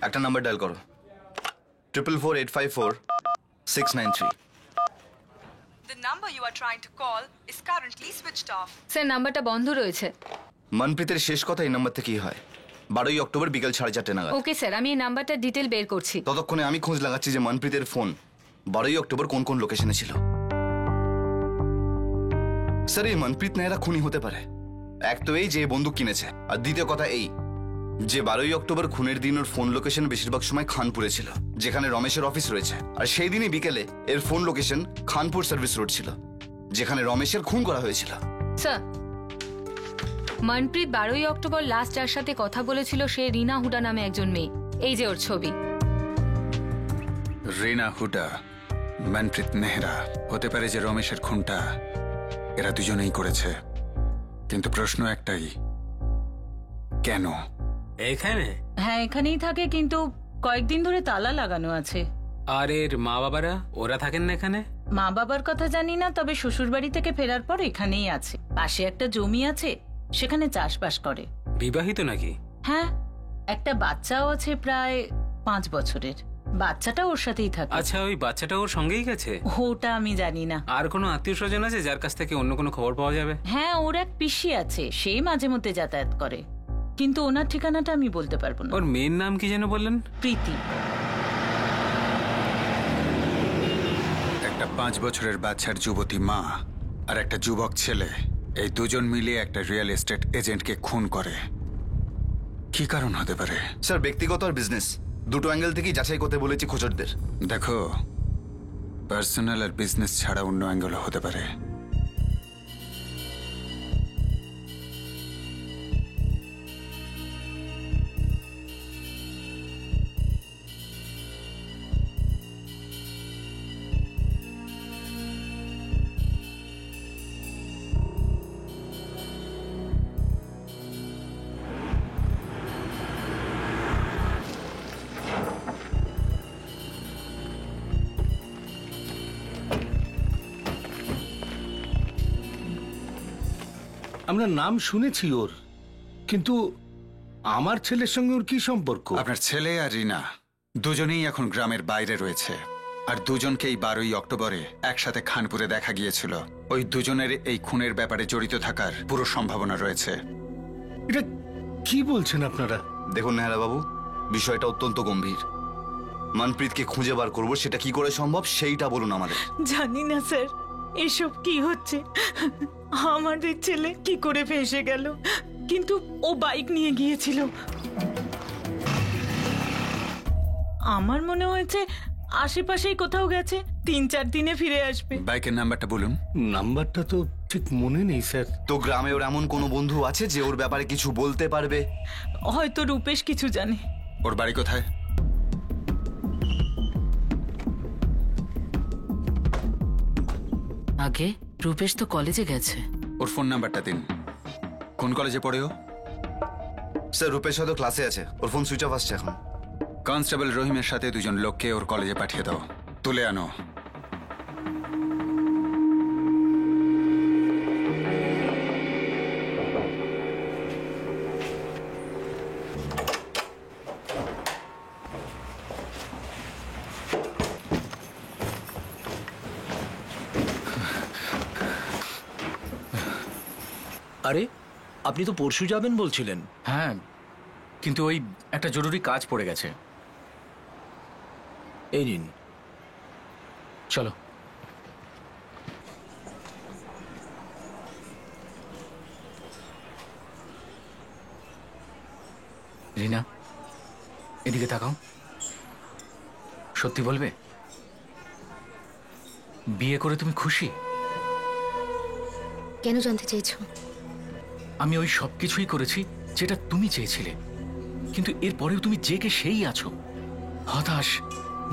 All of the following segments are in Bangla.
একটা নাম্বার ডায়াল করো, 444-854-693। The number you are trying to call is currently switched off. Sir নাম্বারটা বন্ধ রয়েছে। মনপ্রীতের শেষ কথা এই নাম্বার থেকেই হয়, 12ই অক্টোবর বিকেল 4:30 নাগাদ। ওকে স্যার, আমি এই নাম্বারটার ডিটেল বের করছি। ততক্ষণে আমি খোঁজ লাগাচ্ছি যে মনপ্রীতের ফোন 12ই অক্টোবর কোন কোন লোকেশনে ছিল। স্যার এই মনপ্রীত নেহরা খুনি হতে পারে, এক তো এই যে বন্দুক কিনেছে, আর দ্বিতীয় কথা এই যে 12ই অক্টোবর খুনের দিন ওর ফোন লোকেশন বেশিরভাগ সময় খানপুরে ছিল, যেখানে রমেশের অফিস রয়েছে। আর সেই দিনই বিকেলে এর phone location Khanpur service road ছিল, যেখানে রমেশের খুন করা হয়েছিল। স্যার মনপ্রীত 12ই অক্টোবর লাস্ট যার সাথে কথা বলেছিল সে রিনা হুডা নামে একজন মেয়ে। এই যে ওর ছবি। রিনা হুডা, মনপ্রীত নেহরা, হতে পারে যে রমেশের খুনটা এরা দুজনেই করেছে। কিন্তু প্রশ্ন একটাই, কেন? এখানে? হ্যাঁ এখানেই থাকে, কিন্তু কয়েকদিন ধরে তালা লাগানো আছে। আর এর মা বাবারা ওরা থাকেন না এখানে? মা বাবার কথা জানি না, তবে শ্বশুর বাড়ি থেকে ফেরার পর এখানেই আছে। পাশে একটা জমি আছে, সেখানে চাষবাস করে। বিবাহিত নাকি? হ্যাঁ, একটা বাচ্চাও আছে প্রায় 5 বছরের। বাচ্চাটা ওর সাথেই থাকে। আচ্ছা, ওই বাচ্চাটা ওর সঙ্গেই গেছে? ওটা আমি জানি না। আর কোনো আত্মীয় স্বজন আছে যার কাছ থেকে অন্য কোনো খবর পাওয়া যাবে? হ্যাঁ, ওর এক পিসি আছে, সেই মাঝে মধ্যে যাতায়াত করে, কিন্তু ওনার ঠিকানাটা আমি বলতে পারবো না। ওর মেয়ের নাম কি যেন বললেন? প্রীতি। একটা 5 বছরের বাচ্চার যুবতী মা আর একটা যুবক ছেলে, এই দুজন মিলিয়ে একটা রিয়েল এস্টেট এজেন্টকে খুন করে। কি কারণ হতে পারে? স্যার ব্যক্তিগত আর বিজনেস দুটো অ্যাঙ্গেল থেকেই যাচাই করতে বলেছি খোঁজরদের। দেখো, পার্সোনাল আর বিজনেস ছাড়া অন্য অ্যাঙ্গেলও হতে পারে। আমরা নাম শুনেছি ওর, কিন্তু আমার ছেলের সঙ্গে ওর কি সম্পর্ক? আপনার ছেলে আর রিনা দুজনেই এখন গ্রামের বাইরে রয়েছে, আর দুজনকেই 12ই অক্টোবরে একসাথে খানপুরে দেখা গিয়েছিল। ওই দুজনের এই খুনের ব্যাপারে জড়িত থাকার পুরো সম্ভাবনা রয়েছে। এটা কি বলছেন আপনারা? দেখুন নেহরা বাবু, বিষয়টা অত্যন্ত গম্ভীর। মনপ্রীতকে খুঁজে বার করবো, সেটা কি করে সম্ভব সেইটা বলুন আমাদের। জানি না স্যার, এসব কি হচ্ছে। আমাদের ছেলে কি করে ফেঁসে গেল, কিন্তু ও বাইক নিয়ে গিয়েছিল। আমার মনে হয়েছে আশেপাশেই কোথাও গেছে, 3-4 দিনে ফিরে আসবে। বাইকের নাম্বারটা বলুন। নাম্বারটা তো ঠিক মনে নেই স্যার। তো গ্রামে ওর এমন কোনো বন্ধু আছে যে ওর ব্যাপারে কিছু বলতে পারবে? হয়তো রূপেশ কিছু জানে। ওর বাড়ি কোথায়? আগে রূপেশ তো কলেজে গেছে। ওর ফোন নাম্বারটা দিন। কোন কলেজে পড়ে ও? স্যার রূপেশ হয়তো ক্লাসে আছে, ওর ফোন সুইচ অফ আসছে এখন। কনস্টেবল রহিমের সাথে 2জন লোককে ওর কলেজে পাঠিয়ে দাও, তুলে আনো। আরে আপনি তো পরশু যাবেন বলছিলেন। হ্যাঁ, কিন্তু ওই একটা জরুরি কাজ পড়ে গেছে। এই নিন। চলো। রিনা, এদিকে তাকাও। সত্যি বলবে, বিয়ে করে তুমি খুশি? কেন জানতে চাইছো? আমি ওই সব কিছুই করেছি যেটা তুমি চেয়েছিলে, কিন্তু এরপরেও তুমি যে কে সেই আছো, হতাশ,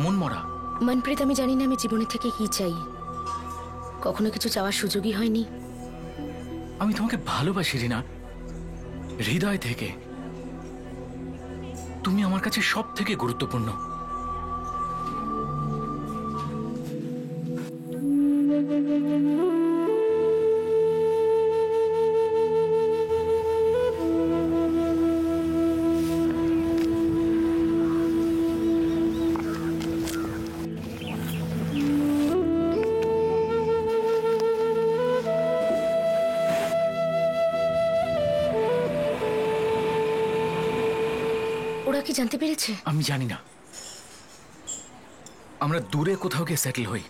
মনমরা। মনপ্রীত, আমি জানি না আমি জীবনের থেকে কি চাই। কখনো কিছু চাওয়ার সুযোগই হয়নি। আমি তোমাকে ভালোবাসি রিনা, হৃদয় থেকে। তুমি আমার কাছে সব থেকে গুরুত্বপূর্ণ। ওরা কি জানতে পেরেছে? আমি জানি না, আমরা দূরে কোথাও গিয়ে সেটেল হই,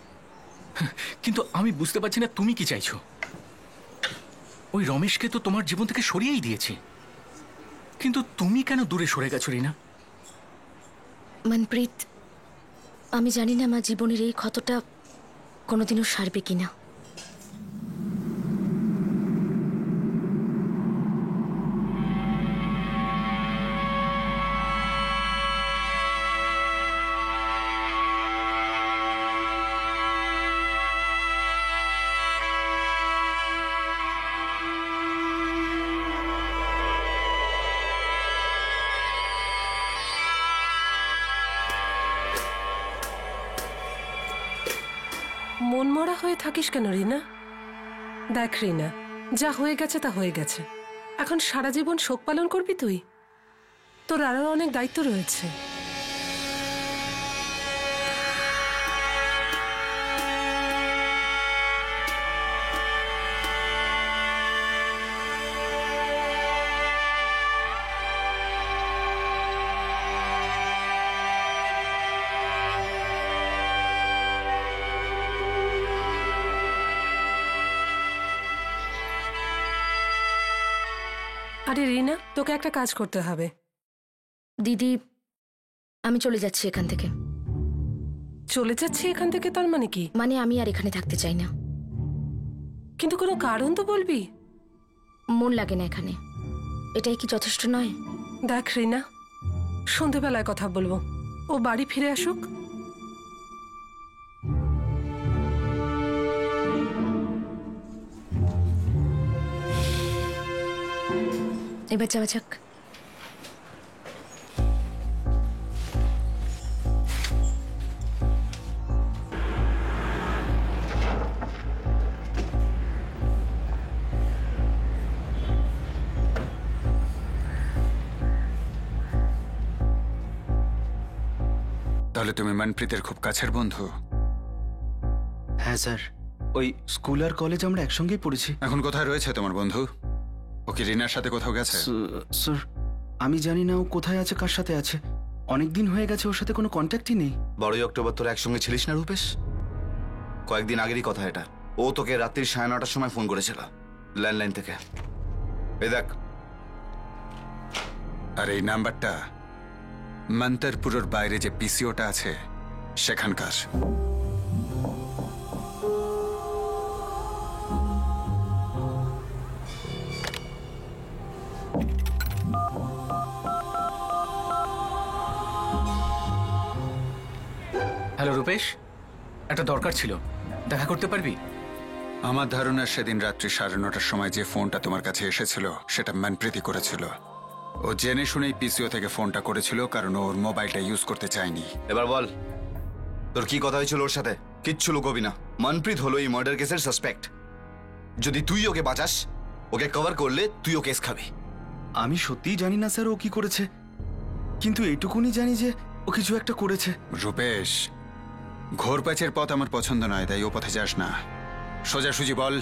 কিন্তু আমি বুঝতে পারছি না তুমি কি চাইছো। ওই রমেশকে তো তোমার জীবন থেকে সরিয়েই দিয়েছি, কিন্তু তুমি কেন দূরে সরে গেছো রিনা? মনপ্রীত, আমি জানি না আমার জীবনের এই ক্ষতটা কোনোদিনও সারবে কিনা। মনমরা হয়ে থাকিস কেন রিনা? দেখ রিনা, যা হয়ে গেছে তা হয়ে গেছে। এখন সারা জীবন শোক পালন করবি তুই? তোর আরো অনেক দায়িত্ব রয়েছে। আরে রিনা, তোকে একটা কাজ করতে হবে। দিদি, আমি চলে যাচ্ছি এখান থেকে। চলে যাচ্ছি এখান থেকে তার মানে কি? মানে আমি আর এখানে থাকতে চাই না। কিন্তু কোনো কারণ তো বলবি। মন লাগে না এখানে। এটাই কি যথেষ্ট নয়? দেখ রিনা, সন্ধেবেলায় কথা বলবো। ও বাড়ি ফিরে আসুক। এবার যাওয়া যাক। তাহলে তুমি মনপ্রীতের খুব কাছের বন্ধু? হ্যাঁ স্যার, ওই স্কুল আর কলেজ আমরা একসঙ্গেই পড়েছি। এখন কোথায় রয়েছে তোমার বন্ধু? ও কি রিনার সাথে কোথাও গেছে? স্যার, আমি জানি না ও কোথায় আছে, কার সাথে আছে। অনেকদিন হয়ে গেছে, ওর সাথে কোনো কন্ট্যাক্টই নেই। 12ই অক্টোবর তোরা একসঙ্গে ছিলিস না রূপেশ? কয়েকদিন আগেরই কথা এটা। ও তোকে রাত্রি 9:30টার সময় ফোন করেছিল ল্যান্ডলাইন থেকে। এই দেখ। আর এই নাম্বারটা মন্তরপুরের বাইরে যে পিসিওটা আছে সেখানকার। হ্যালো রূপেশ, একটা দরকার ছিল, দেখা করতে পারবি? আমার ধারণা সেদিন রাত্রি 9:30টার সময় যে ফোনটা তোমার কাছে এসেছিল সেটা মনপ্রীতি করেছিল। ও জেনে শুনেই পিসিও থেকে ফোনটা করেছিল, কারণ ওর মোবাইলটা ইউজ করতে চায়নি। এবার বল, তোর কি কথা হয়েছিল ওর সাথে? কিচ্ছু লুকোবি না। মনপ্রীত হলো এই মার্ডার কেসের সাসপেক্ট। যদি তুই ওকে বাঁচাস, ওকে কভার করলে তুইও কেস খাবি। আমি সত্যিই জানি না স্যার ও কি করেছে, কিন্তু এইটুকুনি জানি যে ও কিছু একটা করেছে। রূপেশ, ঘোর প্যাচের পথ আমার পছন্দ নয়, তাই ও পথে যাস না। সোজাসুজি বল,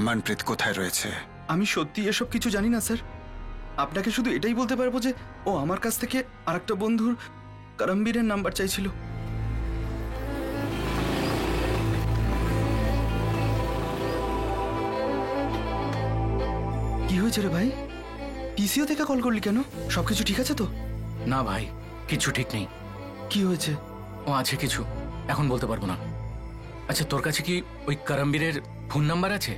মনপ্রীত কোথায় রয়েছে? আমি সত্যি এসব কিছু জানি না স্যার। আপনাকে শুধু এটাই বলতে পারবো যে ও আমার কাছ থেকে আরেকটা বন্ধুর করমবীরের নাম্বার চাইছিল। কি হয়েছে রে ভাই? পিসিও থেকে কল করলি কেন? সবকিছু ঠিক আছে তো? না ভাই, কিছু ঠিক নেই। কি হয়েছে? ও আছে কিছু, এখন বলতে পারবো না। আচ্ছা, তোর কাছে কি ওই করমবীরের ফোন নাম্বার আছে?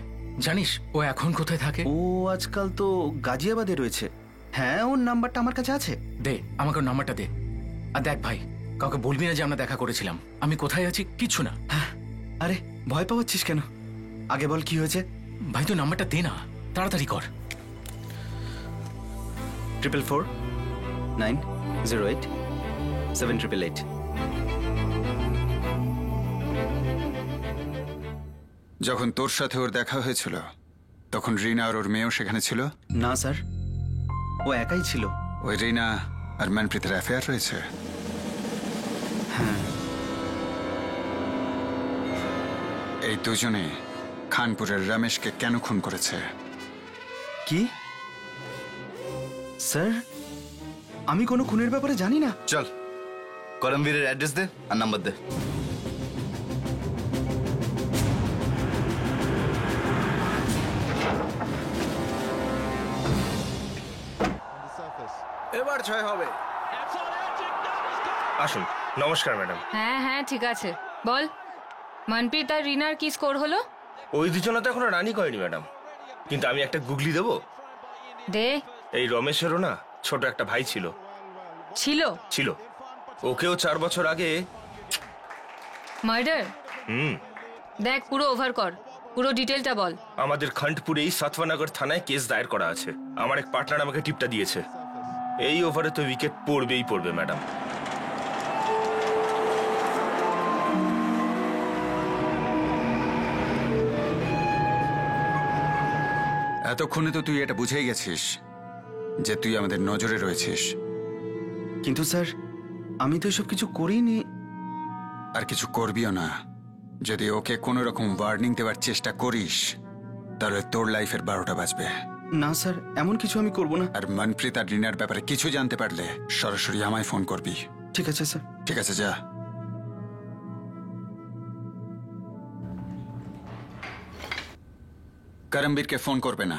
জানিস ও এখন কোথায় থাকে? ও আজকাল তো গাজিয়াবাদে রয়েছে। হ্যাঁ, ওর নাম্বারটা আমার কাছে আছে। দে আমাকে ওর নাম্বারটা দে। আর দেখ ভাই, কাউকে বলবি না যে আমরা দেখা করেছিলাম। আমি কোথায় আছি কিচ্ছু না। হ্যাঁ, আরে ভয় পাওয়াচ্ছিস কেন? আগে বল কি হয়েছে। ভাই তুই নাম্বারটা দে না, তাড়াতাড়ি কর। 444-908-7888। যখন তোর সাথে ওর দেখা হয়েছিল তখন রিনা আর ওর মেয়েও সেখানে ছিল? না স্যার, ও একাই ছিল। ওই রিনা আর মনপ্রীতের অ্যাফেয়ার রয়েছে? হ্যাঁ। এই দুজনে খানপুরের রমেশকে কেন খুন করেছে? কি স্যার, আমি কোনো খুনের ব্যাপারে জানি না। চল করমবীরের অ্যাড্রেস দে আর নাম্বার দে। এবার 6 হবে। আসুন। নমস্কার ম্যাডাম। হ্যাঁ হ্যাঁ ঠিক আছে, বল মনপ্রীত আর রিনার কি স্কোর হলো? ওই দুজনে তো এখনো রানই করেনি ম্যাডাম, কিন্তু আমি একটা গুগলি দেবো। দে। এই রমেশেরও না ছোট একটা ভাই ছিল। ছিল? ওকেও 4 বছর আগে। মার্ডার? হুম। দেখ পুরো ওভার কর, পুরো ডিটেলটা বল। আমাদের খান্ডপুরেই সাতওয়ানগর থানায় কেস দায়ের করা আছে। আমার এক পার্টনার আমাকে টিপটা দিয়েছে, এই ওভারে তো উইকেট পড়বেই পড়বে ম্যাডাম। এতক্ষণে তো তুই এটা বুঝেই গেছিস যে তুই আমাদের নজরে রয়েছিস। কিন্তু স্যার আমি তো এসব কিছু করিনি। আর কিছু করবিও না। যদি ওকে কোনো রকম ওয়ার্নিং দেওয়ার চেষ্টা করিস তাহলে তোর লাইফের 12টা বাজবে। না স্যার, এমন কিছু আমি করব না। আর মনপ্রীত আর রিনার ব্যাপারে কিছু জানতে পারলে সরাসরি আমায় ফোন করবি। ঠিক আছে স্যার। ঠিক আছে, যা। করমবীরকে ফোন করবে না।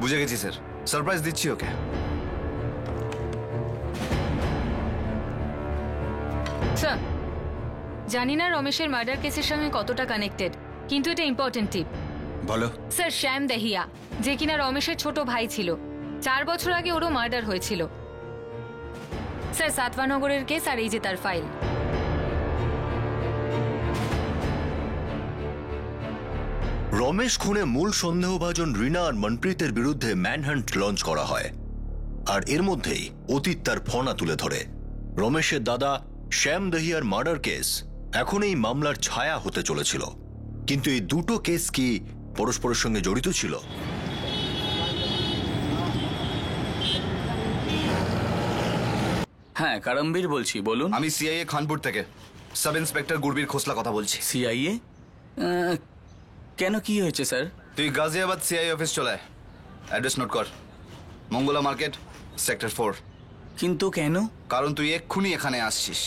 বুঝে গেছি স্যার, সারপ্রাইজ দিচ্ছি ওকে। স্যার জানি না রমেশের মার্ডার কেসের সঙ্গে কতটা কানেক্টেড, কিন্তু এটা ইম্পর্টেন্ট টিপ। বলো। স্যার শ্যাম দহিয়া, যে কিনা রমেশের ছোট ভাই ছিল, 4 বছর আগে ওরও মার্ডার হয়েছিল। স্যার সাতওয়ানগরের কেস, আর এই যে তার ফাইল। রমেশ খুনে মূল সন্দেহভাজন রিনা আর মনপ্রীতের বিরুদ্ধে ম্যানহান্ট লঞ্চ করা হয়, আর এর মধ্যেই অতীত তার ফনা তুলে ধরে। রমেশের দাদা শ্যাম দহিয়ার মার্ডার কেস এখন এই মামলার ছায়া হতে চলেছিল, কিন্তু এই দুটো কেস কি পরস্পরের সঙ্গে জড়িত ছিল? হ্যাঁ, করমবীর বলছি, বলুন। আমি সিআইএ খানপুর থেকে সাব ইন্সপেক্টর গুরবীর খোসলা কথা বলছি। সিআইএ? কেন, কি হয়েছে স্যার? তুই গাজিয়াবাদ সিআই অফিস চলে আয়। অ্যাড্রেস নোট কর, মঙ্গলা মার্কেট, সেক্টর 4। কিন্তু কেন? কারণ তুই এক্ষুনি এখানে আসছিস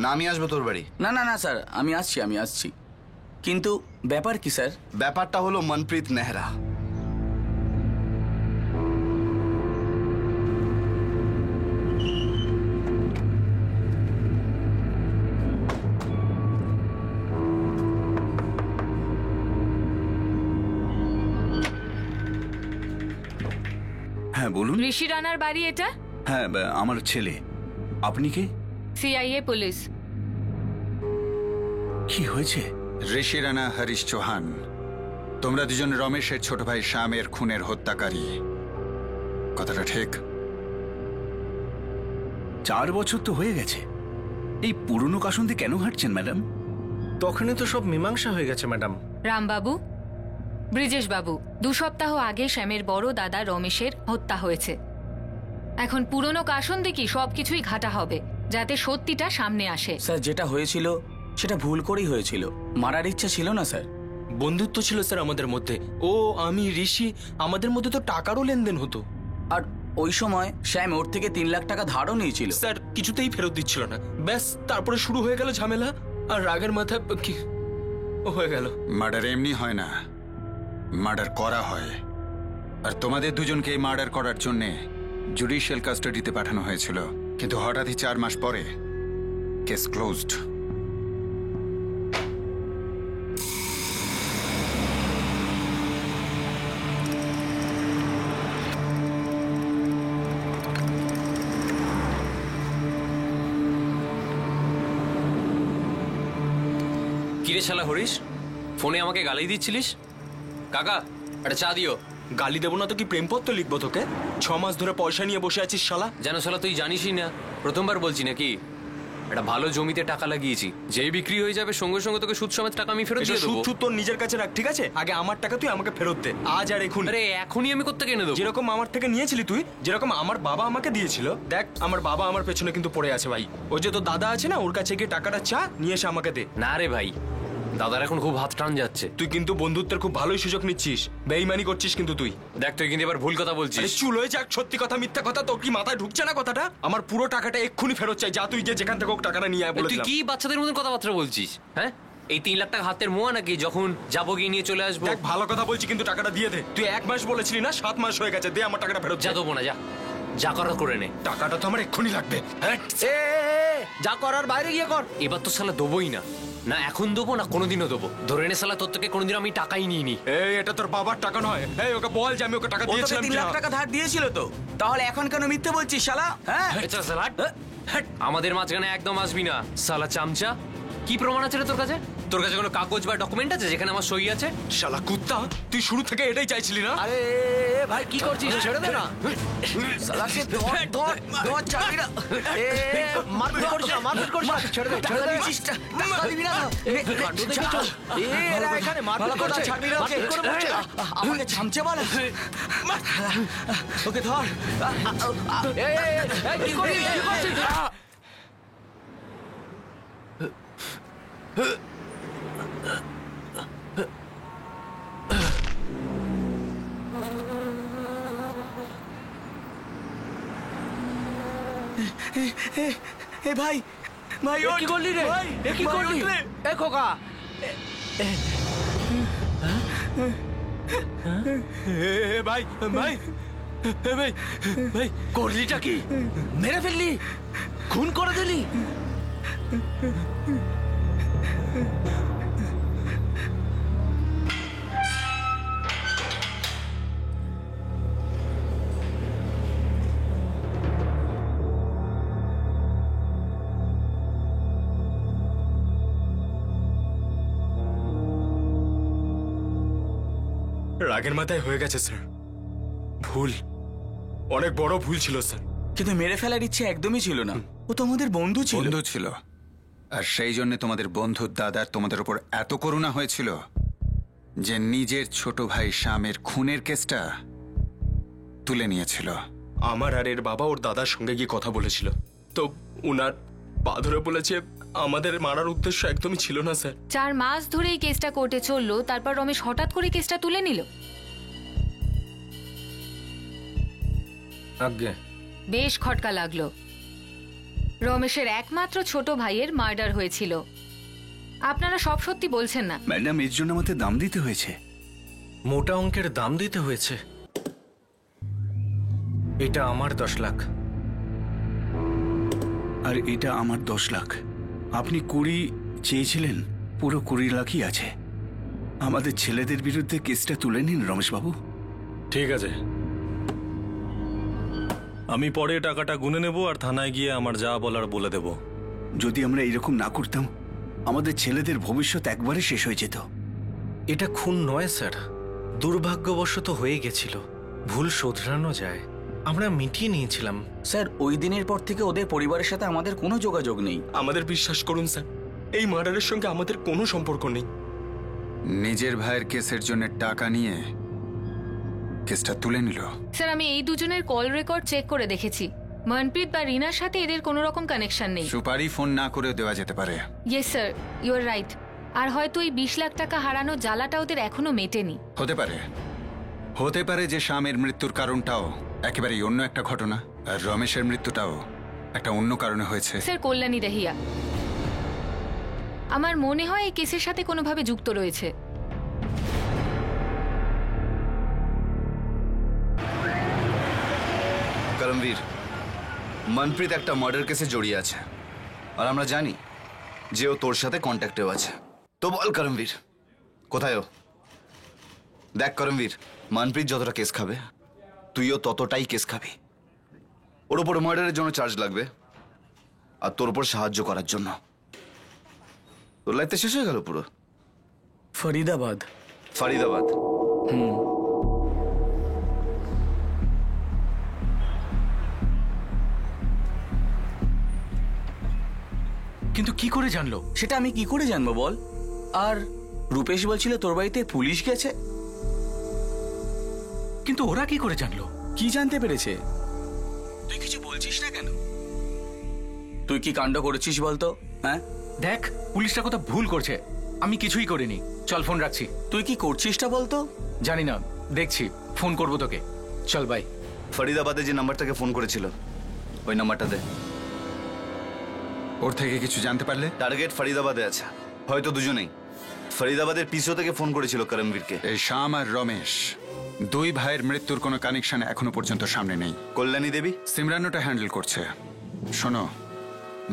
না, আমি আসবো তোর বাড়ি। না না না স্যার, আমি আসছি। কিন্তু ব্যাপার কি স্যার? ব্যাপারটা হলো মনপ্রীত নেহরা। হ্যাঁ বলুন। ঋষি রানার বাড়ি এটা? হ্যাঁ, আমার ছেলে। আপনি কে? CIA police. কি হয়েছে? ঋষি রানা, হরিশ চৌহান, তোমরা দুজন রমেশের ছোট ভাই শ্যামের খুনের হত্যাকারী। কথাটা ঠিক? 4 বছর তো হয়ে গেছে, এই পুরনো কাসুন্দি কেন হাঁটছেন ম্যাডাম? তখনই তো সব মীমাংসা হয়ে গেছে ম্যাডাম। রামবাবু, ব্রিজেশ বাবু, 2 সপ্তাহ আগে শ্যামের বড় দাদা রমেশের হত্যা হয়েছে। এখন পুরনো কাসুন্দি কি সবকিছুই ঘাটা হবে, যাতে সত্যিটা সামনে আসে। স্যার যেটা হয়েছিল সেটা ভুল করেই হয়েছিল, মারার ইচ্ছা ছিল না স্যার। বন্ধুত্ব ছিল স্যার আমাদের মধ্যে। ও, আমি, ঋষি, আমাদের মধ্যে তো টাকারও লেনদেন হতো। আর ওই সময় শ্যাম ওর থেকে 3 লাখ টাকা ধারও নিয়েছিল। স্যার কিছুতেই ফেরত দিচ্ছিল না। ব্যাস, তারপরে শুরু হয়ে গেল ঝামেলা, আর রাগের মাথায় কি হয়ে গেল। মার্ডার এমনি হয় না, মার্ডার করা হয়। আর তোমাদের দুজনকে এই মার্ডার করার জন্য জুডিশিয়াল কাস্টাডিতে পাঠানো হয়েছিল, কিন্তু হঠাৎই 4 মাস পরে কেস ক্লোজড। কিরে শালা হরিশ, ফোনে আমাকে গালি দিচ্ছিলিস? কাকা একটা চা দিও। গালি দেবো না তো কি প্রেমপত্র লিখবো তোকে? 6 মাস ধরে পয়সা নিয়ে বসে আছিস শালা। যেন শালা তুই জানিসই না, প্রথমবার বলছি নাকি? একটা ভালো জমিতে টাকা লাগিয়েছি, যেই বিক্রি হয়ে যাবে সঙ্গে সঙ্গে তোকে সুদ সমেত টাকা আমি ফেরত দিয়ে দেবো। সুদ তোর নিজের কাছে রাখ, ঠিক আছে? আগে আমার টাকা তুই আমাকে ফেরত দে, আজ আর এখন। আরে এখনই আমি কোত্থেকে এনে দেবো? যেরকম আমার থেকে নিয়েছিলি তুই, যেরকম আমার বাবা আমাকে দিয়েছিল। দেখ, আমার বাবা আমার পেছনে কিন্তু পড়ে আছে ভাই। ওই যে তোর দাদা আছে না, ওর কাছে গিয়ে টাকাটা চা নিয়ে এসে আমাকে দে। না রে ভাই, দাদার এখন খুব হাত টান যাচ্ছে। তুই কিন্তু বন্ধুত্বের খুব ভালোই সুযোগ নিচ্ছিস, বেইমানি করছিস কিন্তু তুই। দেখ তুই কিন্তু এবার ভুল কথা বলছিস। চুল হয়ে যাক, সত্যি কথা মিথ্যা কথা তোর কি মাথায় ঢুকছে না কথাটা? আমার পুরো টাকাটা এক্ষুনি ফেরত চাই, যা তুই গিয়ে যেখান থেকে হোক টাকাটা নিয়ে আয় বলে তুই দিলাম। কি বাচ্চাদের মতন কথাবার্তা বলছিস? হ্যাঁ, এই 3 লাখ টাকা হাতের মোয়া নাকি যখন যাবো গিয়ে নিয়ে চলে আসবো? দেখ ভালো কথা বলছি কিন্তু টাকাটা দিয়ে দে। তুই 1 মাস বলেছিলি না, 7 মাস হয়ে গেছে, দে আমার টাকাটা ফেরত। যা দেবো না, যা যা করার করে নে। টাকাটা তো আমার এক্ষুনি লাগবে। যা করার বাইরে গিয়ে কর। এবার তো শালা দেবোই না, না এখন দেবো না কোনোদিনও দেবো। ধরে নে শালা, তোর থেকে কোনোদিন আমি টাকাই নিইনি। এই এটা তোর বাবার টাকা নয়। এই ওকে বল যে আমি ওকে টাকা দিয়েছিলাম। 3 লাখ টাকা ধার দিয়েছিল তো, তাহলে এখন কেন মিথ্যে বলছিস শালা? হ্যাঁ আমাদের মাঝখানে একদম আসবি না শালা চামচা। কি প্রমাণ আছে রে তোর কাছে? তোর কাছে কোনো কাগজ বা ডকুমেন্ট আছে যেখানে আমার সই আছে? শালা কুত্তা, তুই শুরু থেকে এটাই চাইছিলি না? আরে ভাই কি করছিস? ছেড়ে দে না শালাকে, ধর ধর চাবি না। মারপিট করিস না, মারপিট করিস না, ছেড়ে দে, ছেড়ে দে। টাকা দিবি না? এরা এখানে মারপিট করছে, ছাড়বি না ওকে? আমাকে ছামচে বলে। ওকে ধর। এই কি করছিস? কি করছিস? ভাই ভাই কি করলি রে? কি করলি? এ খোকা, ভাই ভাই ভাই ভাই করলিটা কি? মেরে ফেললি? খুন করে দিলি? রাগের মাথায় হয়ে গেছে স্যার, ভুল, অনেক বড় ভুল ছিল স্যার। কিন্তু মেরে ফেলার ইচ্ছে একদমই ছিল না, ও তো আমাদের বন্ধু ছিল। বন্ধু ছিল, আর সেই জন্য তোমাদের বন্ধুর দাদার তোমাদের উপর এত করুণা হয়েছিল যে নিজের ছোট ভাই শ্যামের খুনের কেসটা তুলে নিয়েছিল। আমার আর এর বাবা ওর দাদার সঙ্গে গিয়ে কথা বলেছিল, তো উনার পা ধরে বলেছে আমাদের মারার উদ্দেশ্য একদমই ছিল না স্যার। 4 মাস ধরে এই কেসটা কোর্টে চললো, তারপর রমেশ হঠাৎ করে কেসটা তুলে নিল। আজ্ঞে, বেশ খটকা লাগলো। রমেশের একমাত্র ছোট ভাইয়ের মার্ডার হয়েছিল। আপনারা সব সত্যি বলছেন না। ম্যাডাম, এর জন্য আমাদের দাম দিতে হয়েছে, মোটা অঙ্কের দাম দিতে হয়েছে। এটা আমার 10 লাখ আর এটা আমার 10 লাখ। আপনি 20 চেয়েছিলেন, পুরো 20 লাখই আছে। আমাদের ছেলেদের বিরুদ্ধে কেসটা তুলে নিন রমেশবাবু। ঠিক আছে, আমি পরে টাকাটা গুনে নেব আর থানায় গিয়ে আমার যা বলার বলে দেব। যদি আমরা এরকম না করতাম, আমাদের ছেলেদের ভবিষ্যৎ একবারে শেষ হয়ে যেত। এটা খুন নয় স্যার, দুর্ভাগ্যবশত হয়ে গেছিল, ভুল শোধরানো যায়, আমরা মিটিয়ে নিয়েছিলাম। স্যার, ওই দিনের পর থেকে ওদের পরিবারের সাথে আমাদের কোনো যোগাযোগ নেই। আমাদের বিশ্বাস করুন স্যার, এই মার্ডারের সঙ্গে আমাদের কোনো সম্পর্ক নেই। নিজের ভাইয়ের কেসের জন্য টাকা নিয়ে কেসটা তুলে নিল। স্যার, আমি এই দুজনের কল রেকর্ড চেক করে দেখেছি। মনপ্রীত বা রিনার সাথে এদের কোনো রকম কানেকশন নেই। সুপারি ফোন না করেও দেওয়া যেতে পারে। Yes sir, you are right. আর হয়তো এই 20 লাখ টাকা হারানো জ্বালাটা ওদের এখনো মেটেনি। হতে পারে, হতে পারে যে শ্যামের মৃত্যুর কারণটাও একেবারেই অন্য একটা ঘটনা, আর রমেশের মৃত্যুটাও একটা অন্য কারণে হয়েছে। স্যার, কল্যাণী দহিয়া আমার মনে হয় এই কেসের সাথে কোনোভাবে যুক্ত রয়েছে। করমবীর, মনপ্রীত একটা মার্ডার কেসে জড়িয়ে আছে, আর আমরা জানি যে ও তোর সাথে কন্ট্যাক্টেও আছে। তো বল করমবীর, কোথায় ও? দেখ করমবীর, মনপ্রীত যতটা কেস খাবে তুইও ততটাই কেস খাবি। ওর ওপর মার্ডারের জন্য চার্জ লাগবে, আর তোর উপর সাহায্য করার জন্য। তোর লাইফটা শেষ হয়ে গেল পুরো। ফরিদাবাদ। ফরিদাবাদ? কিন্তু কি করে জানলো? সেটা আমি কি করে জানবো বল? আর রূপেশ বলছিল তোর বাড়িতে পুলিশ গেছে। কিন্তু ওরা কি করে জানলো? কি জানতে পেরেছে? তুই কিছু বলছিস না কেন? তুই কি কাণ্ড করেছিস বলতো? হ্যাঁ, দেখ, পুলিশটা কথা ভুল করছে। আমি কিছুই করিনি। চল ফোন রাখছি। তুই কি করছিসটা বলতো? জানি না, দেখছি, ফোন করবো তোকে। চল বাই। ফরিদাবাদে যে নাম্বারটাকে ফোন করেছিল ওই নাম্বারটা দে। ওর থেকে কিছু জানতে পারলে? টার্গেট ফরিদাবাদে আছে, হয়তো দুজনেই। ফরিদাবাদের পিসো থেকে ফোন করেছিল করমবীরকে। এই শ্যাম আর রমেশ দুই ভাইয়ের মৃত্যুর কোনো কানেকশন এখনো পর্যন্ত সামনে নেই। কল্যাণী দেবী সিমরান ওটা হ্যান্ডেল করছে। শোনো,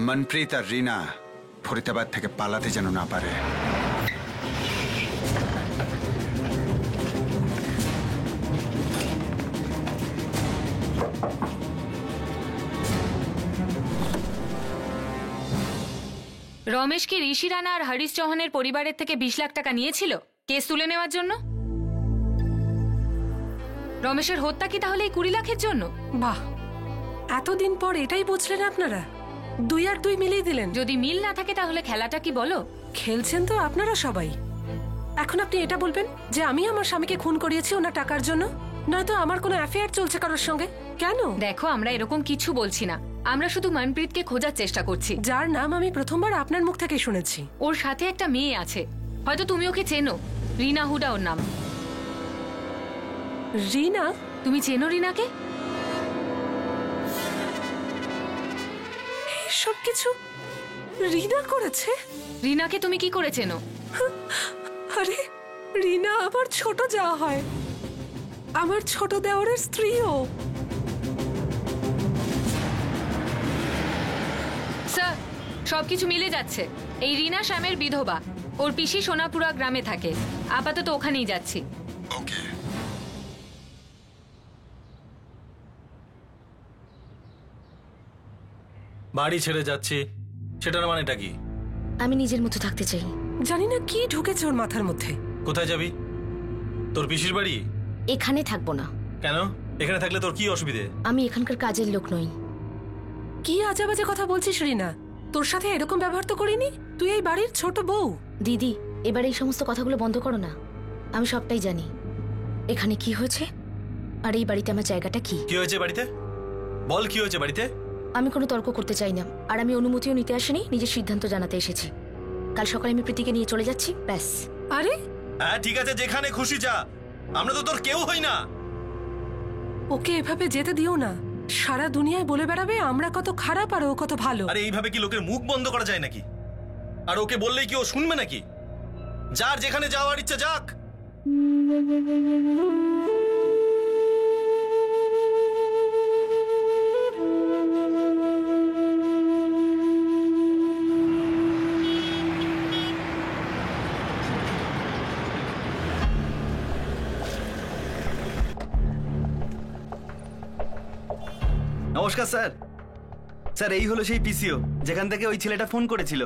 মনপ্রীত আর রিনা ফরিদাবাদ থেকে পালাতে যেন না পারে। রমেশ কি ঋষি রানা আর হরিশ চৌহানের পরিবারের থেকে 20 লাখ টাকা নিয়েছিল কেস তুলে নেওয়ার জন্য? রমেশের হত্যা কি তাহলে এই 20 লাখের জন্য? বাহ, এতদিন পর এটাই বুঝলেন আপনারা? 2 আর 2 মিলিয়ে দিলেন। যদি মিল না থাকে তাহলে খেলাটা কি বলো? খেলছেন তো আপনারা সবাই। এখন আপনি এটা বলবেন যে আমি আমার স্বামীকে খুন করিয়েছি ওনার টাকার জন্য, নয়তো আমার কোনো অ্যাফেয়ার চলছে কারোর সঙ্গে? কেন? দেখো, আমরা এরকম কিছু বলছি না, আমরা শুধু মনপ্রীতকে খোঁজার চেষ্টা করছি, যার নাম আমি প্রথমবার আপনার মুখ থেকে শুনেছি। ওর সাথে একটা মেয়ে আছে, হয়তো তুমি ওকে চেনো। রিনা হুডা ওর নাম। রিনা? তুমি চেনো রিনাকে? সব কিছু রিনা করেছে? রিনাকে তুমি কি করে চেনো? আরে, রিনা আমার ছোট যাওয়া হয়, আমার ছোট দেওরের স্ত্রীও। স্যার, সবকিছু মিলে যাচ্ছে। এই রিনা শ্যামের বিধবা, ওর পিসি সোনাপুরা গ্রামে থাকে। আপাতত ওখানেই যাচ্ছি। ওকে। বাড়ি ছেড়ে যাচ্ছি, সেটার মানেটা কি? আমি নিজের মতো থাকতে চাই। জানি না কি ঢুকেছে ওর মাথার মধ্যে। কোথায় যাবি? তোর পিসির বাড়ি? এখানে থাকবো না। কেন? এখানে থাকলে তোর কি অসুবিধে? আমি এখানকার কাজের লোক নই। কি আজেবাজে কথা বলছিস রিনা? তোর সাথে এরকম ব্যবহার তো করিনি। তুই এই বাড়ির ছোট বউ। দিদি, এবার এই সমস্ত কথাগুলো বন্ধ করো না। আমি সবটাই জানি, এখানে কি হয়েছে আর এই বাড়িতে আমার জায়গাটা কি। কি হয়েছে বাড়িতে? বল, কি হয়েছে বাড়িতে? আমি কোনো তর্ক করতে চাই না, আর আমি অনুমতিও নিতে আসিনি, নিজের সিদ্ধান্ত জানাতে এসেছি। কাল সকালে আমি প্রীতিকে নিয়ে চলে যাচ্ছি, ব্যাস। আরে হ্যাঁ, ঠিক আছে, যেখানে খুশি যা, আমরা তো তোর কেউ হই না। ওকে এভাবে যেতে দিও না। সারা দুনিয়ায় বলে বেড়াবে আমরা কত খারাপ আর ও কত ভালো। আরে এইভাবে কি লোকের মুখ বন্ধ করা যায় নাকি? আর ওকে বললেই কি ও শুনবে নাকি? যার যেখানে যাওয়ার ইচ্ছা যাক। নমস্কার স্যার। স্যার, এই হলো সেই পিসিও যেখান থেকে ওই ছেলেটা ফোন করেছিল।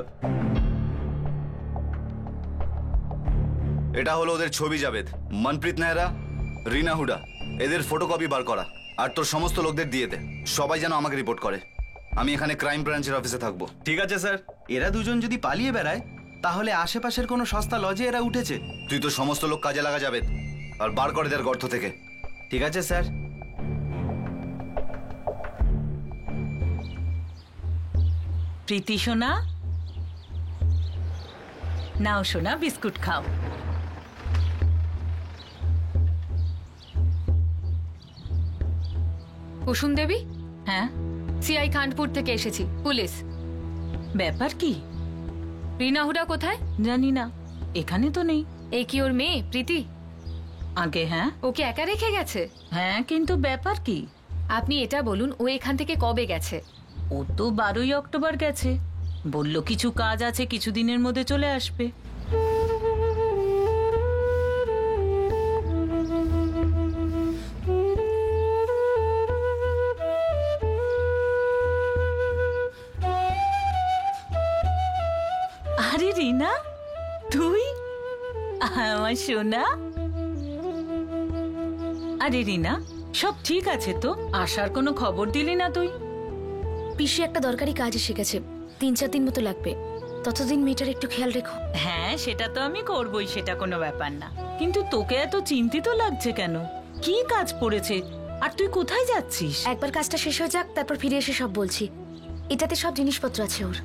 এটা হলো ওদের ছবি, জাভেদ, মনপ্রীত নেহরা, রিনা হুডা। এদের ফটোকপি বার করা আর তোর সমস্ত লোকদের দিয়ে দে। সবাই যেন আমাকে রিপোর্ট করে। আমি এখানে ক্রাইম ব্রাঞ্চের অফিসে থাকবো। ঠিক আছে স্যার। এরা দুজন যদি পালিয়ে বেড়ায় তাহলে আশেপাশের কোনো সস্তা লজে এরা উঠেছে। তুই তো সমস্ত লোক কাজে লাগা, জাভেদ, আর বার করে দেয় গর্ত থেকে। ঠিক আছে স্যার। প্রীতি সোনা, নাও সোনা, বিস্কুট খাও। কুসুম দেবী? হ্যাঁ, সিআই খানপুর থেকে এসেছি, পুলিশ। ব্যাপার কি? রিনা হুডা কোথায়? জানি না, এখানে তো নেই। এই কি ওর মেয়ে প্রীতি? আগে হ্যাঁ। ওকে একা রেখে গেছে? হ্যাঁ, কিন্তু ব্যাপার কি? আপনি এটা বলুন, ও এখান থেকে কবে গেছে? ও তো 12ই অক্টোবর গেছে। বলল কিছু কাজ আছে, কিছুদিনের মধ্যে চলে আসবে। আরে রিনা, তুই? আমার সোনা। আরে রিনা, সব ঠিক আছে তো? আসার কোনো খবর দিলি না তুই? পিসি একটা দরকারি কাজ এসে গেছে, 3-4 দিন মতো লাগবে। ততদিন মেয়েটার একটু খেয়াল রেখো। হ্যাঁ, সেটা তো আমি করবই, সেটা কোনো ব্যাপার না। কিন্তু তোকে এত চিন্তিত লাগছে কেন? কি কাজ পড়েছে? আর তুই কোথায় যাচ্ছিস? একবার কাজটা শেষ হয়ে যাক, তারপর ফিরে এসে সব বলছি। এটাতে সব জিনিসপত্র আছে ওর।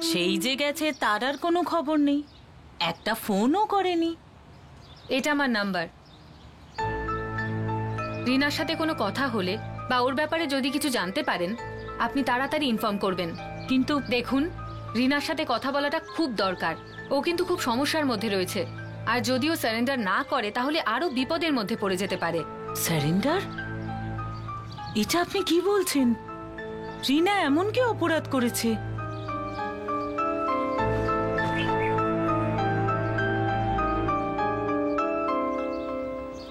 সেই যে গেছে তার আর কোনো খবর নেই, একটা ফোনও করেনি। এটা আমার নাম্বার। রিনার সাথে কোনো কথা হলে বা ওর ব্যাপারে যদি কিছু জানতে পারেন আপনি তাড়াতাড়ি ইনফর্ম করবেন। কিন্তু দেখুন, রিনার সাথে কথা বলাটা খুব দরকার। ও কিন্তু খুব সমস্যার মধ্যে রয়েছে, আর যদি ও সারেন্ডার না করে তাহলে আরো বিপদের মধ্যে পড়ে যেতে পারে। সারেন্ডার? এটা আপনি কি বলছেন? রিনা এমন কি অপরাধ করেছে?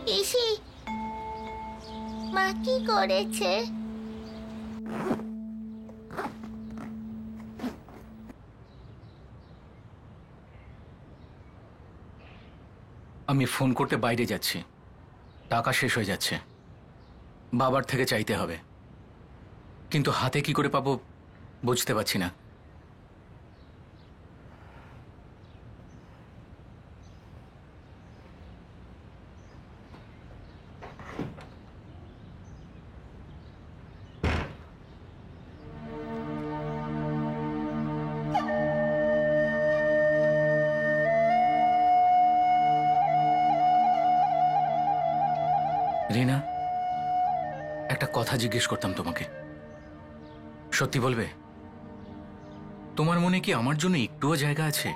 পিসি, মা কি করেছে? আমি ফোন করতে বাইরে যাচ্ছি, টাকা শেষ হয়ে যাচ্ছে, বাবার থেকে চাইতে হবে, কিন্তু হাতে কি করে পাবো বুঝতে পারছি না। রিনা, একটা কথা জিজ্ঞেস করতাম তোমাকে, সত্যি বলবে? তোমার মনে কি আমার জন্য একটুও জায়গা আছে,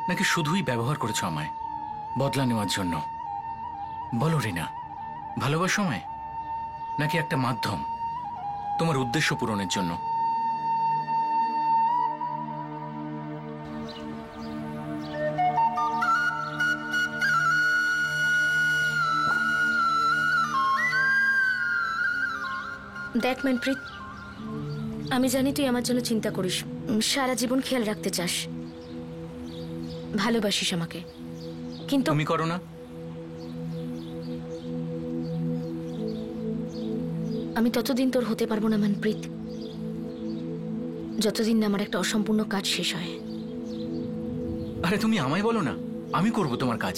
নাকি শুধুই ব্যবহার করেছো আমায় বদলা নেওয়ার জন্য? বলো রিনা, ভালোবাসো আমায়, নাকি একটা মাধ্যম তোমার উদ্দেশ্য পূরণের জন্য? দেখ মনপ্রীত, আমি জানি তুই আমার জন্য চিন্তা করিস, সারা জীবন খেয়াল রাখতে চাস, ভালোবাসিস আমাকে, কিন্তু তুমি করো না? আমি ততদিন তোর হতে পারবো না মনপ্রীত, যতদিন না আমার একটা অসম্পূর্ণ কাজ শেষ হয়। আরে তুমি আমায় বলো না, আমি করব তোমার কাজ,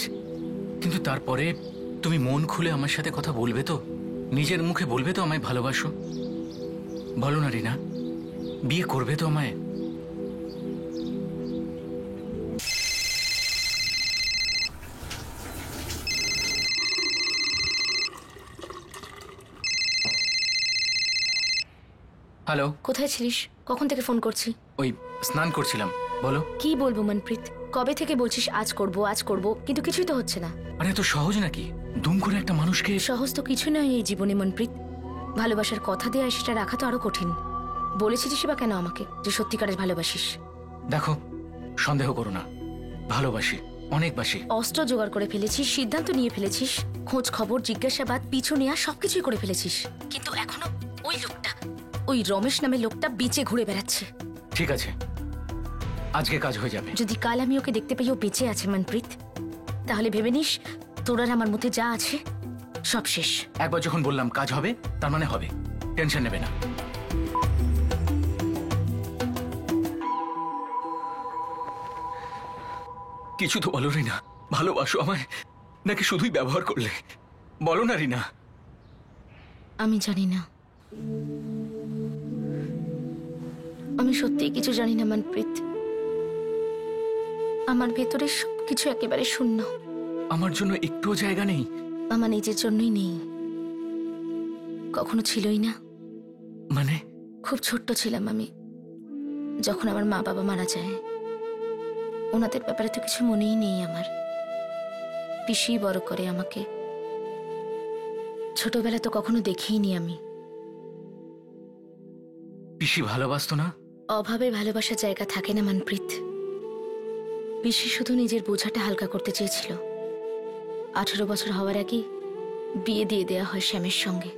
কিন্তু তারপরে তুমি মন খুলে আমার সাথে কথা বলবে তো? নিজের মুখে বলবে তো আমায় ভালোবাসো? বলো না রিনা, বিয়ে করবে তো আমায়? হ্যালো, কোথায় ছিলিস? কখন থেকে ফোন করছি? ওই স্নান করছিলাম। বলো। কি বলবো মনপ্রীত, কবে থেকে বলছিস আজ করব, কিন্তু কিছুই তো হচ্ছে না। আরে এত সহজ নাকি দুম করে একটা মানুষকে? সহজ তো কিছু নয় এই জীবনে মনপ্রীত, ভালোবাসার কথা দেয়া সেটা রাখা তো আরো কঠিন। বলেছিস বা কেন আমাকে যে সত্যিকারের ভালোবাসিস? দেখো, সন্দেহ করো না, ভালোবাসি, অনেক বাসি। অস্ত্র জোগাড় করে ফেলেছিস, সিদ্ধান্ত নিয়ে ফেলেছিস, খোঁজ খবর, জিজ্ঞাসাবাদ, পিছু নেওয়া সবকিছুই করে ফেলেছিস, কিন্তু এখনো ওই লোকটা, ওই রমেশ নামের লোকটা বেঁচে ঘুরে বেড়াচ্ছে। ঠিক আছে, আজকে কাজ হয়ে যাবে। যদি কাল আমি ওকে দেখতে পাই ও বেঁচে আছে মনপ্রীত, তাহলে ভেবে নিস তোর আর আমার মধ্যে যা আছে সব শেষ। একবার যখন বললাম কাজ হবে, তার মানে হবে, টেনশন নেবে না। কিছু তো বলো রিনা, ভালোবাসো আমায় নাকি শুধুই ব্যবহার করলে? বলো না রিনা। আমি জানি না, আমি সত্যিই কিছু জানি না মনপ্রীত, আমার ভেতরে সবকিছু একেবারে শূন্য। আমার জন্য একটুও জায়গা নেই? আমার নিজের জন্যই নেই, কখনো ছিলই না। মানে? খুব ছোট্ট ছিলাম আমি যখন আমার মা বাবা মারা যায়, ওনাদের ব্যাপারে তো কিছু মনেই নেই আমার। পিসি বড় করে আমাকে, ছোটবেলা তো কখনো দেখিনি আমি। পিসি ভালোবাসতো না? অভাবে ভালোবাসার জায়গা থাকে না মনপ্রীত। পিসি শুধু নিজের বোঝাটা হালকা করতে চেয়েছিল। 18 বছর হওয়ার আগেই বিয়ে দিয়ে দেওয়া হয় শ্যামের সঙ্গে।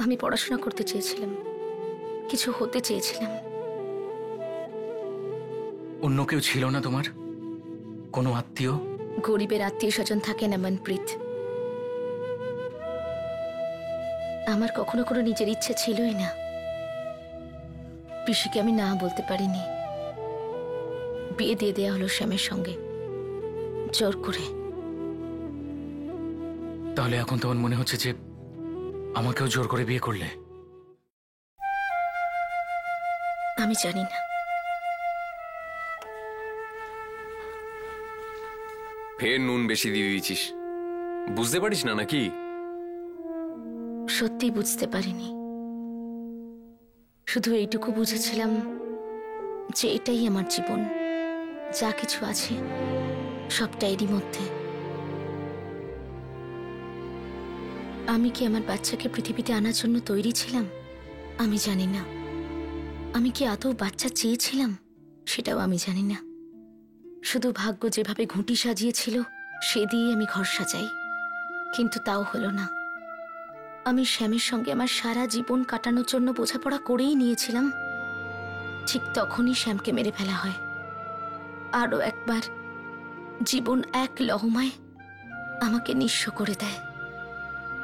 আমি পড়াশোনা করতে চেয়েছিলাম, কিছু হতে চেয়েছিলাম। অন্য কেউ ছিল না তোমার? কোনো আত্মীয়? গরিবের আত্মীয় স্বজন থাকে না মনপ্রীত। আমার কখনো কোনো নিজের ইচ্ছে ছিলই না। পিসিকে আমি না বলতে পারিনি, বিয়ে দিয়ে দেয়া হলো শ্যামের সঙ্গে জোর করে। তাহলে এখন তোমার মনে হচ্ছে যে আমাকেও জোর করে বিয়ে করলে? আমি জানি না, ফের নুন বেশি দিয়ে দিয়েছিস। বুঝতে পারিস না নাকি? সত্যি বুঝতে পারিনি, শুধু এইটুকু বুঝেছিলাম যে এটাই আমার জীবন, যা কিছু আছে সবটা এরই মধ্যে। আমি কি আমার বাচ্চাকে পৃথিবীতে আনার জন্য তৈরি ছিলাম? আমি জানি না। আমি কি আদৌ বাচ্চা চেয়েছিলাম? সেটাও আমি জানি না। শুধু ভাগ্য যেভাবে ঘুঁটি সাজিয়েছিল সে দিয়ে আমি ঘর সাজাই, কিন্তু তাও হলো না। আমি শ্যামের সঙ্গে আমার সারা জীবন কাটানোর জন্য বোঝাপড়া করেই নিয়েছিলাম, ঠিক তখনই শ্যামকে মেরে ফেলা হয়। আরও একবার জীবন এক লহমায় আমাকে নিঃস্ব করে দেয়।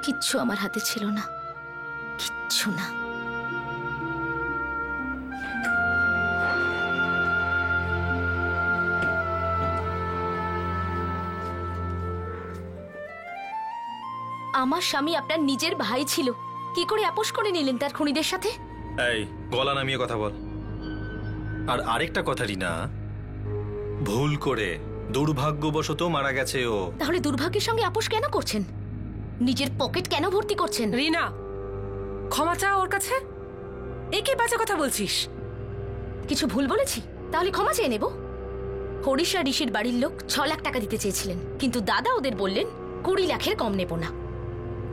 কিচ্ছু আমার হাতে ছিল না, কিচ্ছু না। আমার স্বামী আপনার নিজের ভাই ছিল, কি করে আপোষ করে নিলেন তার খুনিদের সাথে? এই গলা নামিয়ে কথা বল। আর আরেকটা কথা রিনা, ভুল করে দুর্ভাগ্যবশত মারা গেছে ও। তাহলে দুর্ভাগ্যের সঙ্গে আপোষ কেন করছেন? নিজের পকেট কেন ভর্তি করছেন? রিনা, ক্ষমা চাও ওর কাছে। এই কি বাজে কথা বলছিস? কিছু ভুল বলেছি? তাহলে ক্ষমা চেয়ে নেব। হরিশ আর ঋষির বাড়ির লোক 6 লাখ টাকা দিতে চেয়েছিলেন, কিন্তু দাদা ওদের বললেন 20 লাখের কম নেব না।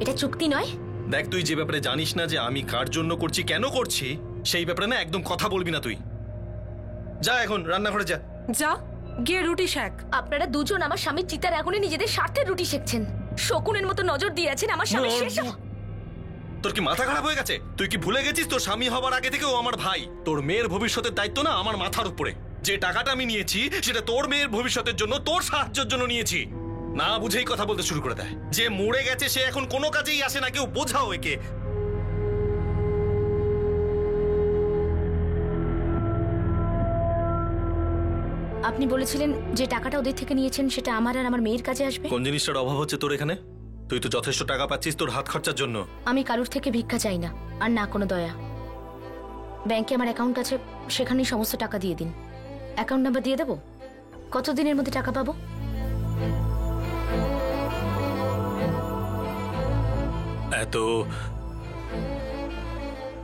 এটা চুক্তি নয়। দেখ, তুই যে ব্যাপারে জানিস না যে আমি কার জন্য করছি, কেন করছি, সেই ব্যাপারে না একদম কথা বলবি না তুই। যা এখন রান্নাঘরে যা। যা গিয়ে রুটি শেখ। আপনারা দুজন আমার স্বামীর চিতার আগুনে নিজেদের স্বার্থের রুটি শেখছেন। শকুনের মতো নজর দিয়ে আছেন আমার স্বামীর শেষ। তোর কি মাথা খারাপ হয়ে গেছে? তুই কি ভুলে গেছিস তোর স্বামী হবার আগে থেকে ও আমার ভাই? তোর মেয়ের ভবিষ্যতের দায়িত্ব না আমার মাথার উপরে। যে টাকাটা আমি নিয়েছি সেটা তোর মেয়ের ভবিষ্যতের জন্য, তোর সাহায্যের জন্য নিয়েছি। না বুঝেই কথা বলতে শুরু করে দেয়। যে মরে গেছে সে এখন কোনো কাজেই আসে না, কেউ বোঝাও একে। আপনি বলেছিলেন যে টাকাটা ওদের থেকে নিয়েছেন সেটা আমার আর আমার মেয়ের কাজে আসবে। কোন জিনিসটার অভাব হচ্ছে তোর এখানে? তুই তো যথেষ্ট টাকা পাচ্ছিস তোর হাত খরচার জন্য। আমি কারুর থেকে ভিক্ষা চাই না, আর না কোনো দয়া। ব্যাংকে আমার অ্যাকাউন্ট আছে, সেখানেই সমস্ত টাকা দিয়ে দিন। অ্যাকাউন্ট নাম্বার দিয়ে দেবো? কতদিনের মধ্যে টাকা পাবো? এত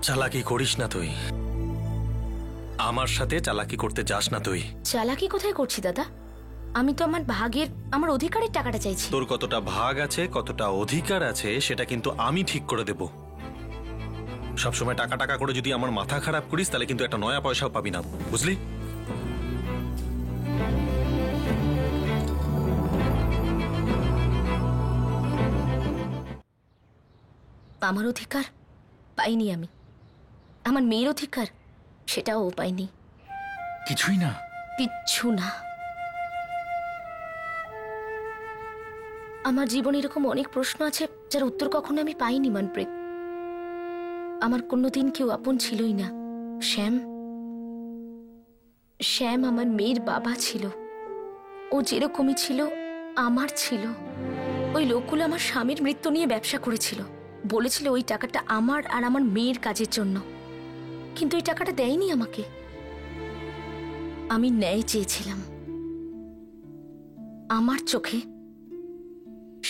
চালাকি করিস না তুই। আমার সাথে চালাকি করতে যাস না তুই। চালাকি কোথায় করছি দাদা? আমি তো আমার ভাগের, আমার অধিকারের টাকাটা চাইছি। তোর কতটা ভাগ আছে, কতটা অধিকার আছে সেটা কিন্তু আমি ঠিক করে দেব। সবসময় টাকা টাকা করে যদি আমার মাথা খারাপ করিস তাহলে কিন্তু একটা নয়া পয়সাও পাবি না, বুঝলি? আমার অধিকার পাইনি আমি, আমার মেয়ের অধিকার সেটাও পাইনি। কিছুই না? কিচ্ছু না। আমার জীবনে এরকম অনেক প্রশ্ন আছে যার উত্তর কখনো আমি পাইনি মনপ্রীত। আমার কোনোদিন কেউ আপন ছিলই না। শ্যাম আমার মেয়ের বাবা ছিল। ও যেরকমই ছিল আমার ছিল। ওই লোকগুলো আমার স্বামীর মৃত্যু নিয়ে ব্যবসা করেছিল, বলেছিল ওই টাকাটা আমার আর আমার মেয়ের কাজের জন্য, কিন্তু এই টাকাটা দেয়নি আমাকে। আমি ন্যায় চেয়েছিলাম। আমার চোখে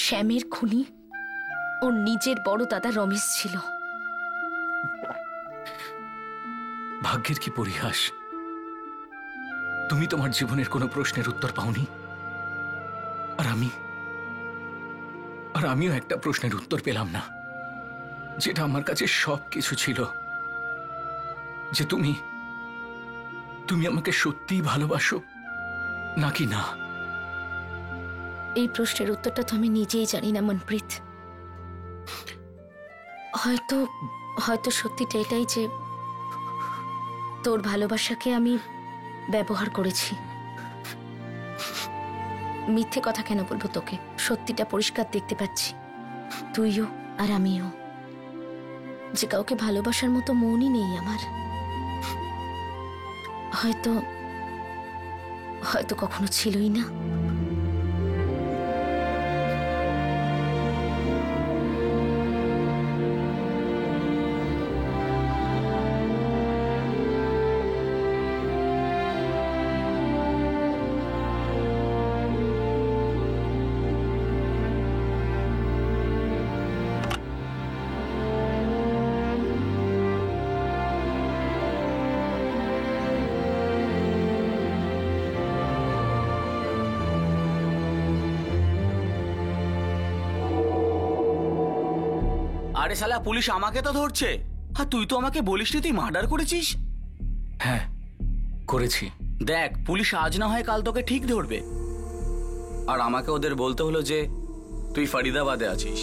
শ্যামের খুনি ওর নিজের বড় দাদা রমেশ ছিল। ভাগ্যের কি পরিহাস! তুমি তোমার জীবনের কোনো প্রশ্নের উত্তর পাওনি, আর আমিও একটা প্রশ্নের উত্তর পেলাম না, যেটা আমার কাছে সব কিছু ছিল। যে তুমি আমাকে সত্যিই ভালোবাসো নাকি না? এই প্রশ্নের উত্তরটা তো আমি নিজেই জানি না মনপ্রীত। হয়তো সত্যিটা এটাই যে তোর ভালোবাসাকে আমি ব্যবহার করেছি। মিথ্যে কথা কেন বলবো তোকে? সত্যিটা পরিষ্কার দেখতে পাচ্ছি, তুইও আর আমিও, যে কাউকে ভালোবাসার মতো মনই নেই আমার। হয়তো কখনো ছিলই না। আরে শালা পুলিশ আমাকে তো ধরছে, আর তুই তো আমাকে বলিসনি তুই মার্ডার করেছিস। হ্যাঁ করেছি। দেখ পুলিশ আজ না হয় কাল তোকে ঠিক ধরবে, আর আমাকে ওদের বলতে হলো যে তুই ফরিদাবাদে আছিস।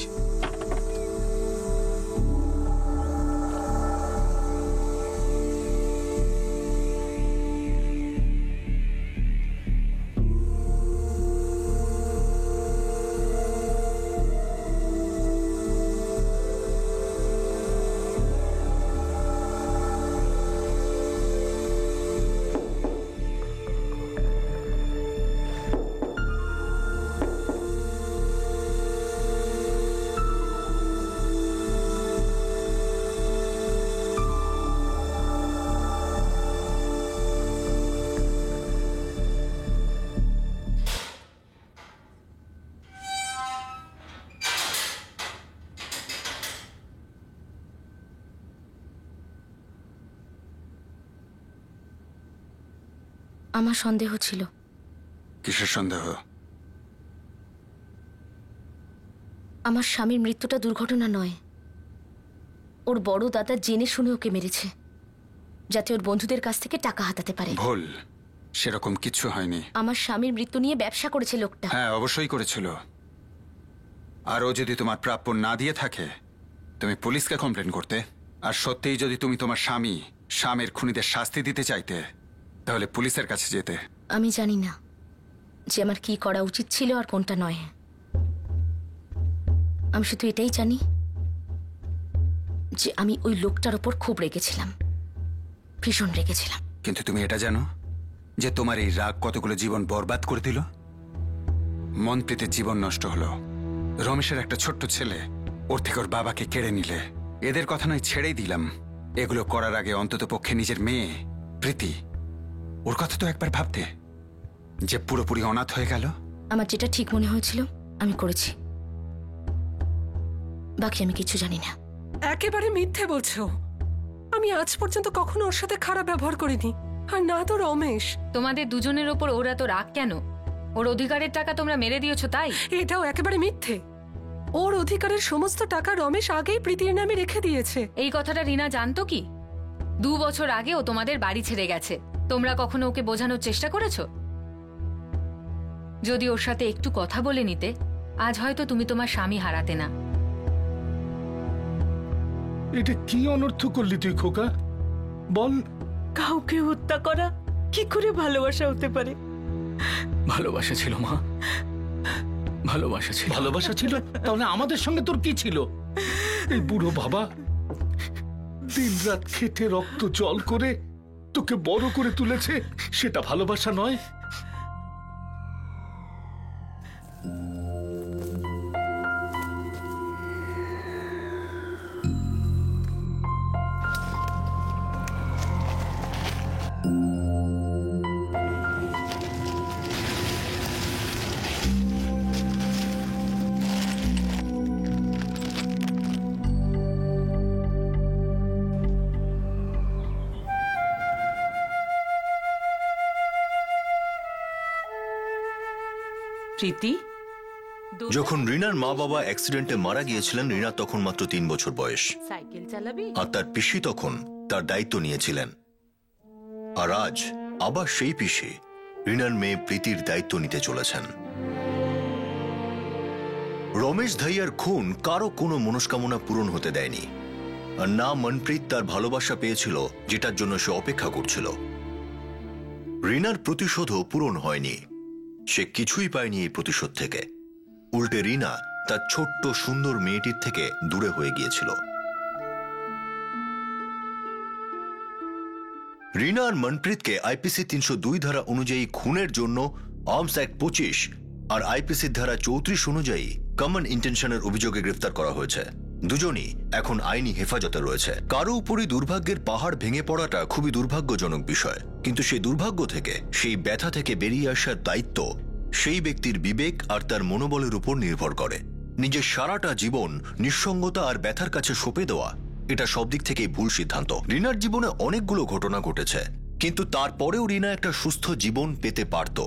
আমার সন্দেহ ছিল। কিসের সন্দেহ? আমার স্বামীর মৃত্যুটা দুর্ঘটনা নয়, ওর বড় দাদা জেনে শুনে ওকে মেরেছে যাতে ওর বন্ধুদের কাছ থেকে টাকা হাতাতে পারে। ভুল, সেরকম কিছু হয়নি। আমার স্বামীর মৃত্যু নিয়ে ব্যবসা করেছে লোকটা। হ্যাঁ অবশ্যই করেছিল। আর ও যদি তোমার প্রাপ্য না দিয়ে থাকে তুমি পুলিশকে কমপ্লেন করতে, আর সত্যিই যদি তুমি তোমার স্বামীর খুনিদের শাস্তি দিতে চাইতে তাহলে পুলিশের কাছে যেতে। আমি জানি না যে আমার কি করা উচিত ছিল আর কোনটা নয়। আমি শুধু এটাই জানি যে আমি ওই লোকটার ওপর খুব রেগেছিলাম, ভীষণ রেগেছিলাম। কিন্তু তুমি এটা জানো যে তোমার এই রাগ কতগুলো জীবন বরবাদ করে দিল? মনপ্রীতের জীবন নষ্ট হলো, রমেশের একটা ছোট্ট ছেলে ওর থেকে ওর বাবাকে কেড়ে নিলে। এদের কথা নয় ছেড়েই দিলাম, এগুলো করার আগে অন্তত পক্ষে নিজের মেয়ে প্রীতি ওর কথা তো একবার ভাবতে, যে পুরোপুরি অনাথ হয়ে গেল। আমার যেটা ঠিক মনে হয়েছিল আমি করেছি, বাকি আমি কিছু জানি না। একেবারে মিথ্যে বলছো। আমি আজ পর্যন্ত কখনো ওর সাথে খারাপ ব্যবহার করিনি, আর না তো রমেশ। তোমাদের দুজনের ওপর ওরা তো রাগ কেন? ওর অধিকারের টাকা তোমরা মেরে দিয়েছো তাই? এটাও একেবারে মিথ্যে। ওর অধিকারের সমস্ত টাকা রমেশ আগেই প্রীতির নামে রেখে দিয়েছে। এই কথাটা রিনা জানতো কি? 2 বছর আগে ও তোমাদের বাড়ি ছেড়ে গেছে, তোমরা কখনো ওকে বোঝানোর চেষ্টা করেছো? যদি ওর সাথে একটু কথা বলে নিতে আজ হয়তো তুমি তোমার স্বামী হারাতে না। এটা কি অনর্থ করলি তুই খোকা, বল। কাউকে হত্যা করা কি করে ভালোবাসা হতে পারে? ভালোবাসা ছিল মা, ভালোবাসা ছিল। ভালোবাসা ছিল? তাহলে আমাদের সঙ্গে তোর কি ছিল? এই বুড়ো বাবা দিন রাত খেটে রক্ত জল করে তোকে বড় করে তুলেছে, সেটা ভালোবাসা নয়? প্রীতি, যখন রিনার মা বাবা অ্যাক্সিডেন্টে মারা গিয়েছিলেন রিনা তখন মাত্র 3 বছর বয়স, সাইকেল চালাবি? আর তার পিসি তখন তার দায়িত্ব নিয়েছিলেন। আর আজ আবার সেই পিসি রিনার মেয়ে প্রীতির দায়িত্ব নিতে চলেছেন। রমেশ ধাইয়ার খুন কারো কোনো মনস্কামনা পূরণ হতে দেয়নি, আর না মনপ্রীত তার ভালোবাসা পেয়েছিল যেটার জন্য সে অপেক্ষা করছিল। রিনার প্রতিশোধও পূরণ হয়নি, সে কিছুই পায়নি এই প্রতিশোধ থেকে। উল্টে রিনা তার ছোট্ট সুন্দর মেয়েটির থেকে দূরে হয়ে গিয়েছিল। রিনা আর মনপ্রীতকে আইপিসি 302 ধারা অনুযায়ী খুনের জন্য আর্মস অ্যাক্ট 25 আর আইপিসি ধারা 34 অনুযায়ী কমন ইন্টেনশনের অভিযোগে গ্রেফতার করা হয়েছে। দুজনই এখন আইনি হেফাজতে রয়েছে। কারো উপরই দুর্ভাগ্যের পাহাড় ভেঙে পড়াটা খুবই দুর্ভাগ্যজনক বিষয়, কিন্তু সেই দুর্ভাগ্য থেকে, সেই ব্যথা থেকে বেরিয়ে আসার দায়িত্ব সেই ব্যক্তির বিবেক আর তার মনোবলের উপর নির্ভর করে। নিজের সারাটা জীবন নিঃসঙ্গতা আর ব্যথার কাছে সঁপে দেওয়া, এটা সব দিক থেকেই ভুল সিদ্ধান্ত। রিনার জীবনে অনেকগুলো ঘটনা ঘটেছে, কিন্তু তারপরেও রিনা একটা সুস্থ জীবন পেতে পারত।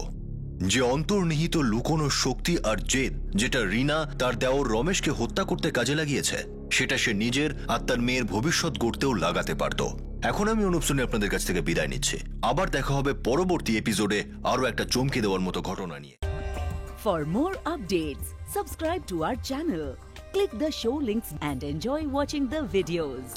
যে অন্তর্নিহিত লুকোনো শক্তি আর জেদ যেটা রিনা তার দেওর রমেশকে হত্যা করতে কাজে লাগিয়েছে, সেটা সে নিজের আর তার মেয়ের ভবিষ্যৎ গড়তেও লাগাতে পারত। এখন আমি অনুপ সোনি আপনাদের কাছ থেকে বিদায় নিচ্ছি। আবার দেখা হবে পরবর্তী এপিসোডে আরো একটা চমকে দেওয়ার মতো ঘটনা নিয়ে। For more updates, subscribe to our channel, click the show links and enjoy watching the videos.